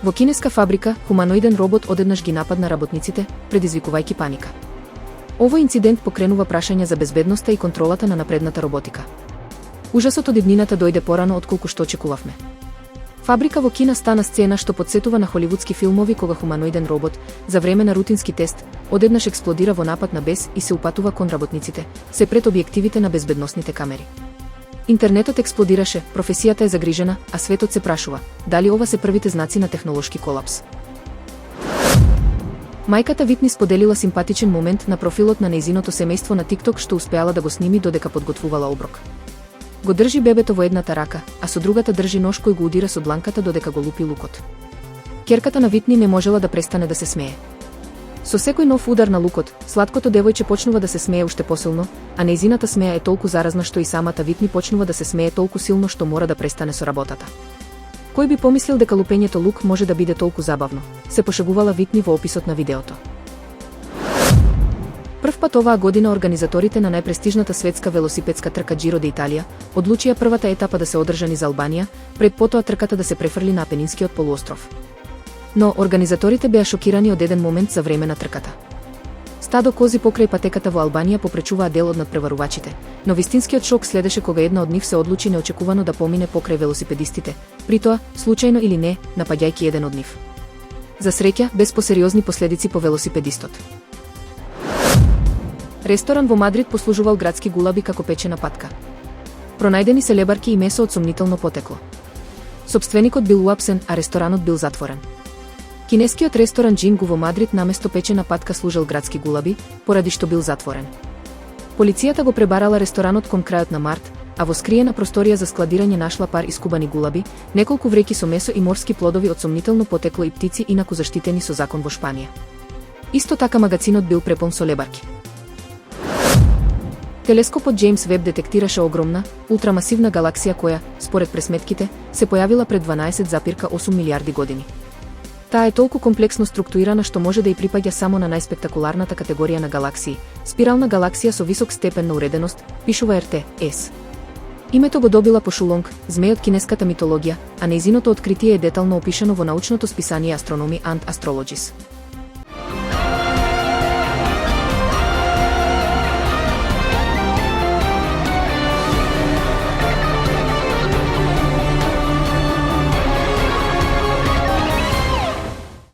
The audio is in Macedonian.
Во кинеска фабрика, хуманоиден робот одеднаш ги нападна работниците, предизвикувајќи паника. Овој инцидент покренува прашања за безбедноста и контролата на напредната роботика. Ужасот од иднината дојде порано отколку што очекувавме. Фабрика во Кина стана сцена што потсетува на холивудски филмови кога хуманоиден робот, за време на рутински тест, одеднаш експлодира во напад на бес и се упатува кон работниците, се пред објективите на безбедносните камери. Интернетот експлодираше, професијата е загрижена, а светот се прашува, дали ова се првите знаци на технолошки колапс. Мајката Витни споделила симпатичен момент на профилот на нејзиното семејство на TikTok што успеала да го сними додека подготвувала оброк. Го држи бебето во едната рака, а со другата држи нож кој го удира со дланката додека го лупи лукот. Ќерката на Витни не можела да престане да се смее. Со секој нов удар на лукот, сладкото девојче почнува да се смее уште посилно, а нејзината смеа е толку заразна што и самата Витни почнува да се смее толку силно што мора да престане со работата. Кој би помислил дека лупењето лук може да биде толку забавно, се пошегувала Витни во описот на видеото. Прв пат оваа година организаторите на најпрестижната светска велосипедска трка Джиро де Италија одлучија првата етапа да се одржа низ Албанија, пред потоа трката да се префрли на Апенинскиот полуостров. Но организаторите беа шокирани од еден момент за време на трката. Стадо кози покрај патеката во Албанија попречуваа дел од надпреварувачите, но вистинскиот шок следеше кога една од нив се одлучи неочекувано да помине покрај велосипедистите, притоа, случајно или не, напаѓајќи еден од нив. За среќа, без посериозни последици по велосипедистот. Ресторан во Мадрид послужувал градски гулаби како печена патка. Пронајдени се лебарки и месо од сомнително потекло. Сопственикот бил уапсен, а ресторанот бил затворен. Кинескиот ресторан Джингу во Мадрид наместо печена патка служел градски гулаби, поради што бил затворен. Полицијата го пребарала ресторанот кон крајот на март, а во скриена просторија за складирање нашла пар искубани гулаби, неколку вреќи со месо и морски плодови од сомнително потекло и птици инаку заштитени со закон во Шпанија. Исто така магазинот бил препон со лебарки. Телескопот Джеймс Веб детектираше огромна, ултрамасивна галаксија која, според пресметките, се појавила пред 12,8 милиарди години. Таа е толку комплексно структурирана што може да ја припаѓа само на најспектакуларната категорија на галаксии, спирална галаксија со висок степен на уреденост, пишува РТ.С. Името го добила по Шулонг, змеј од кинеската митологија, а нејзиното откритие е детално опишано во научното списание Astronomy and Astrologies.